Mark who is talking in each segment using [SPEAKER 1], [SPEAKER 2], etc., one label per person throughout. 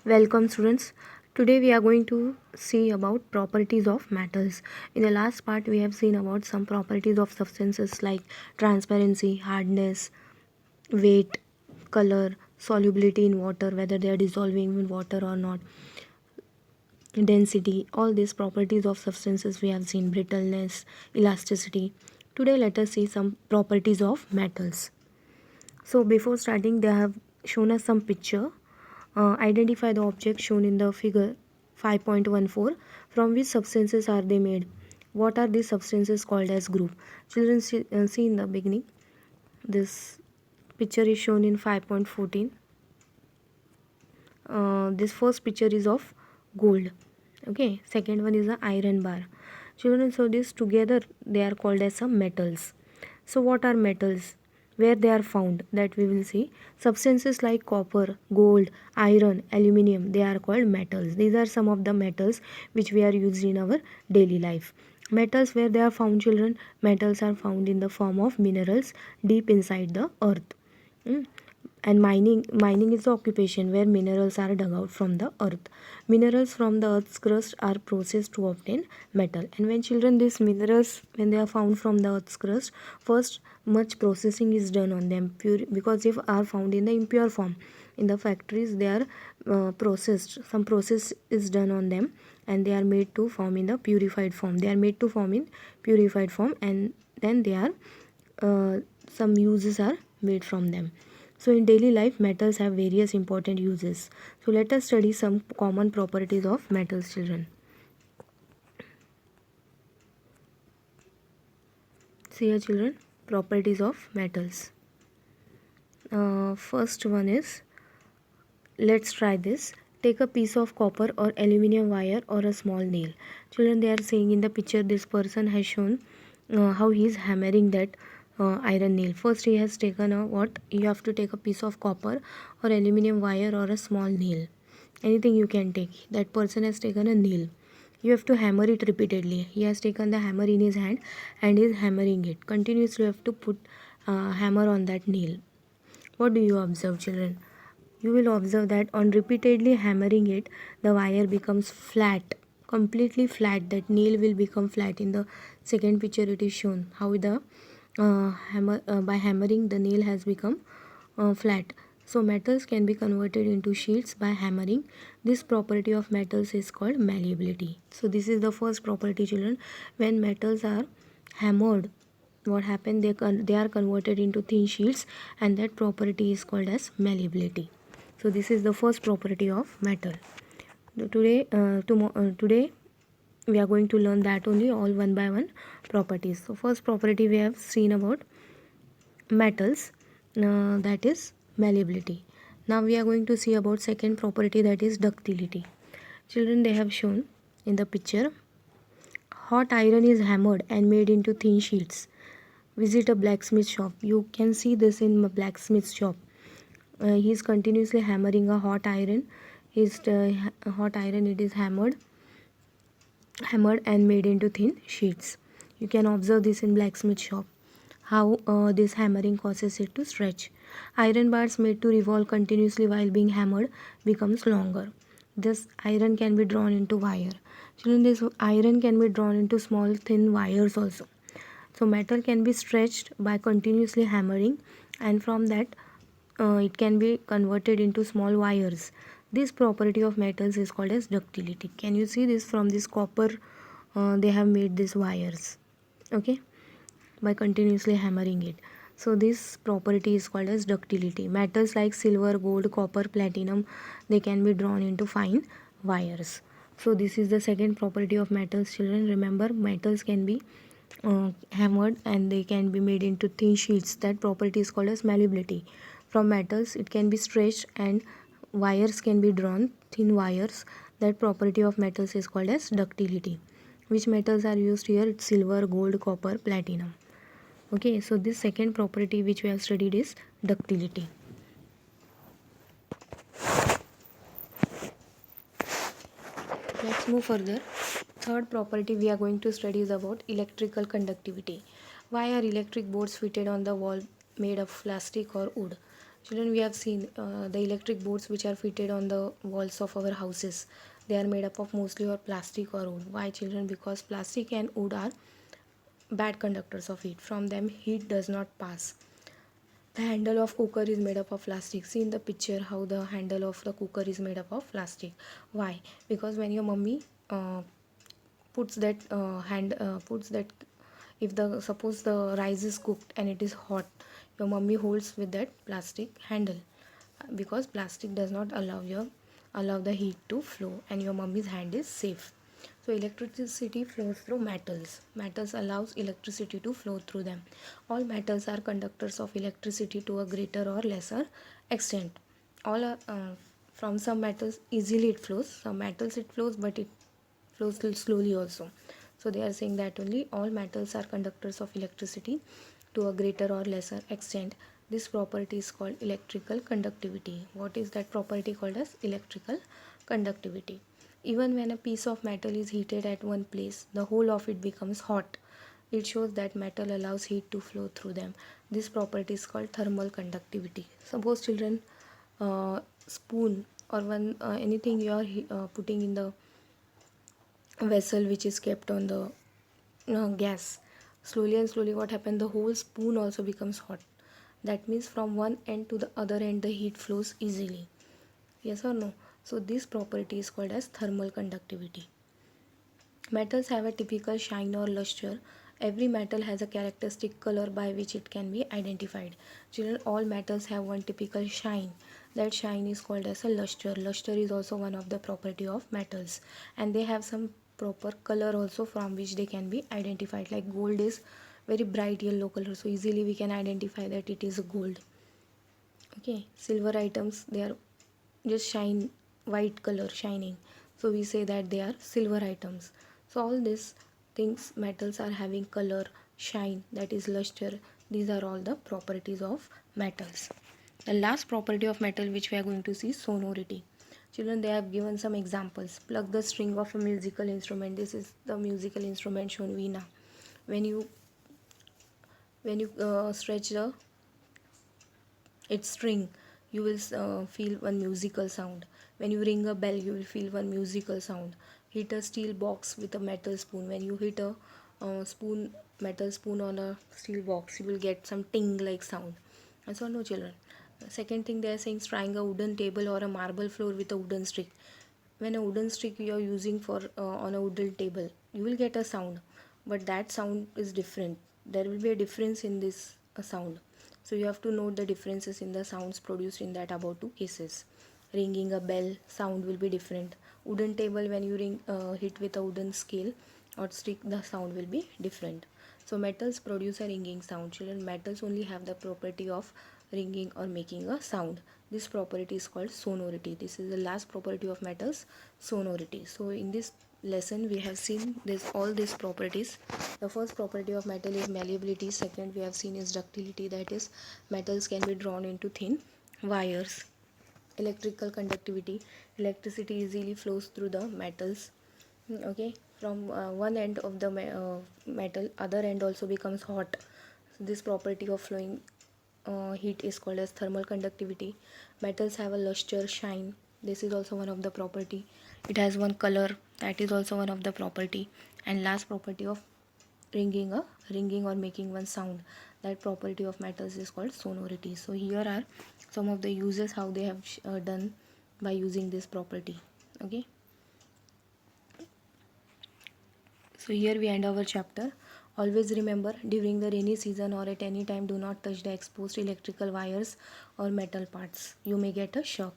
[SPEAKER 1] Welcome students. Today we are going to see about properties of metals. In the last part we have seen about some properties of substances like transparency, hardness, weight, color, solubility in water, whether they are dissolving in water or not, density, all these properties of substances we have seen, brittleness, elasticity. Today let us see some properties of metals. So before starting they have shown us some picture. Identify the objects shown in the figure 5.14. From which substances are they made? What are these substances called as group? Children see in the beginning. This picture is shown in 5.14. This first picture is of gold. Okay. Second one is the iron bar. Children, so this together they are called as some metals. So what are metals? Where they are found, that we will see. Substances like copper, gold, iron, aluminium, they are called metals. These are some of the metals which we are used in our daily life. Metals, where they are found, children? Metals are found in the form of minerals deep inside the earth. And mining is the occupation where minerals are dug out from the earth. Minerals from the earth's crust are processed to obtain metal. And when children, these minerals, when they are found from the earth's crust, first much processing is done on them, because they are found in the impure form. In the factories they are processed, some process is done on them, and they are made to form in the purified form. They are made to form in purified form, and then they are some uses are made from them. So in daily life, metals have various important uses. So let us study some common properties of metals, children. See here, children, properties of metals. First one is, let's try this. Take a piece of copper or aluminium wire or a small nail. Children, they are saying in the picture, this person has shown how he is hammering that iron nail. First he has taken a what? You have to take a piece of copper or aluminium wire or a small nail. Anything you can take. That person has taken a nail. You have to hammer it repeatedly. He has taken the hammer in his hand and is hammering it. Continuously you have to put hammer on that nail. What do you observe, children? You will observe that on repeatedly hammering it, the wire becomes flat, completely flat. That nail will become flat. In the second picture it is shown how the by hammering the nail has become flat. So metals can be converted into sheets by hammering. This property of metals is called malleability. So this is the first property, children. When metals are hammered, what happened? They are converted into thin sheets, and that property is called as malleability. So this is the first property of metal. Today we are going to learn that only, all one by one properties. So first property we have seen about metals, that is malleability. Now we are going to see about second property, that is ductility. Children, they have shown in the picture, hot iron is hammered and made into thin sheets. Visit a blacksmith shop. You can see this in a blacksmith shop. He is continuously hammering a hot iron. Hot iron, it is hammered and made into thin sheets. You can observe this in blacksmith shop, how this hammering causes it to stretch. Iron bars made to revolve continuously while being hammered becomes longer. This iron can be drawn into wire. Children, this iron can be drawn into small thin wires also. So metal can be stretched by continuously hammering, and from that it can be converted into small wires. This property of metals is called as ductility. Can you see this? From this copper they have made these wires, okay, by continuously hammering it. So this property is called as ductility. Metals like silver, gold, copper, platinum, they can be drawn into fine wires. So this is the second property of metals, children. Remember, metals can be hammered and they can be made into thin sheets. That property is called as malleability. From metals it can be stretched and wires can be drawn, thin wires. That property of metals is called as ductility. Which metals are used here? It's silver, gold, copper, platinum. Okay, so this second property which we have studied is ductility. Let's move further. Third property we are going to study is about electrical conductivity. Why are electric boards fitted on the wall made of plastic or wood? Children, we have seen the electric boards which are fitted on the walls of our houses. They are made up of mostly or plastic or wood. Why, children? Because plastic and wood are bad conductors of heat. From them, heat does not pass. The handle of cooker is made up of plastic. See in the picture how the handle of the cooker is made up of plastic. Why? Because when your mummy puts that puts that, if the suppose the rice is cooked and it is hot, your mummy holds with that plastic handle, because plastic does not allow the heat to flow and your mummy's hand is safe. So electricity flows through metals allows electricity to flow through them. All metals are conductors of electricity to a greater or lesser extent. All are from some metals easily it flows, some metals it flows but it flows slowly also. So they are saying that only all metals are conductors of electricity to a greater or lesser extent. This property is called electrical conductivity. What is that property called as? Electrical conductivity. Even when a piece of metal is heated at one place, the whole of it becomes hot. It shows that metal allows heat to flow through them. This property is called thermal conductivity. Suppose children, spoon or one anything you are putting in the vessel which is kept on the gas, slowly and slowly what happens, the whole spoon also becomes hot. That means from one end to the other end the heat flows easily. Yes or no? So this property is called as thermal conductivity. Metals have a typical shine or luster. Every metal has a characteristic color by which it can be identified. Children, all metals have one typical shine. That shine is called as a luster. Luster is also one of the property of metals, and they have some proper color also from which they can be identified. Like gold is very bright yellow color, so easily we can identify that it is a gold. Okay, silver items, they are just shine, white color shining, so we say that they are silver items. So all these things, metals are having color, shine, that is luster. These are all the properties of metals. The last property of metal which we are going to see is sonority. Children, they have given some examples. Pluck the string of a musical instrument. This is the musical instrument shown, veena. When you stretch the its string, you will feel one musical sound. When you ring a bell, you will feel one musical sound. Hit a steel box with a metal spoon. When you hit a metal spoon on a steel box, you will get some ting like sound. And so no, children. Second thing, they are saying, trying a wooden table or a marble floor with a wooden stick. When a wooden stick you are using for on a wooden table, you will get a sound, but that sound is different. There will be a difference in this sound. So you have to note the differences in the sounds produced in that above two cases. Ringing a bell, sound will be different. Wooden table, when you hit with a wooden scale or stick, the sound will be different. So metals produce a ringing sound. Children, metals only have the property of ringing or making a sound. This property is called sonority. This is the last property of metals, sonority. So in this lesson we have seen this all these properties. The first property of metal is malleability. Second we have seen is ductility, that is metals can be drawn into thin wires. Electrical conductivity, electricity easily flows through the metals. Okay, from one end of the metal, other end also becomes hot. So this property of flowing heat is called as thermal conductivity. Metals have a luster, shine. This is also one of the property. It has one color, that is also one of the property. And last property of ringing or making one sound, that property of metals is called sonority. So here are some of the uses how they have done by using this property. Okay, so here we end our chapter. Always remember, during the rainy season or at any time, do not touch the exposed electrical wires or metal parts. You may get a shock.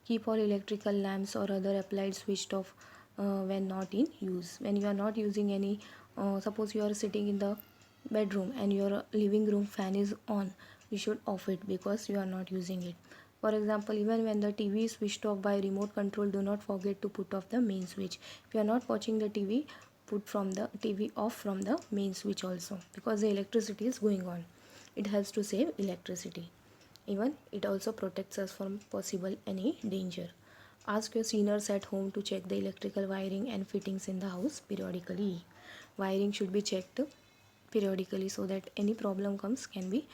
[SPEAKER 1] Keep all electrical lamps or other applied switched off when not in use. When you are not using any, suppose you are sitting in the bedroom and your living room fan is on, you should off it because you are not using it. For example, even when the TV is switched off by remote control, do not forget to put off the main switch. If you are not watching the TV, put from the TV off from the main switch also, because the electricity is going on. It helps to save electricity. Even it also protects us from possible any danger. Ask your seniors at home to check the electrical wiring and fittings in the house periodically. Wiring should be checked periodically so that any problem comes can be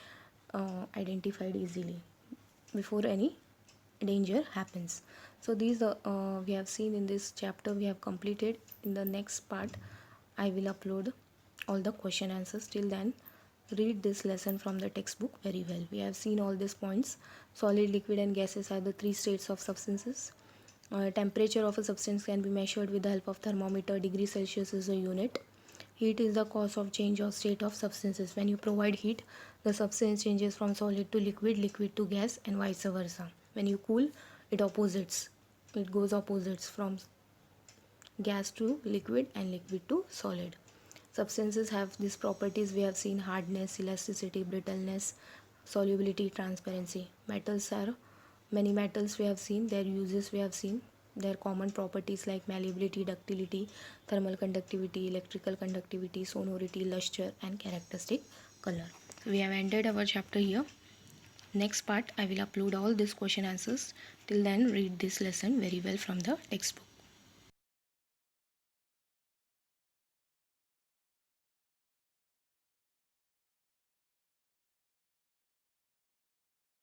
[SPEAKER 1] identified easily before any danger happens. So these we have seen in this chapter we have completed. In the next part I will upload all the question answers. Till then, read this lesson from the textbook very well. We have seen all these points. Solid, liquid and gases are the three states of substances. Temperature of a substance can be measured with the help of thermometer. Degree Celsius is a unit. Heat is the cause of change of state of substances. When you provide heat, the substance changes from solid to liquid, liquid to gas, and vice versa. When you cool, it opposites. It goes opposites from gas to liquid and liquid to solid. Substances have these properties we have seen: hardness, elasticity, brittleness, solubility, transparency. Metals are many metals we have seen, their uses we have seen, their common properties like malleability, ductility, thermal conductivity, electrical conductivity, sonority, luster, and characteristic color. So we have ended our chapter here. Next part I will upload all these question answers. Till then, read this lesson very well from the textbook.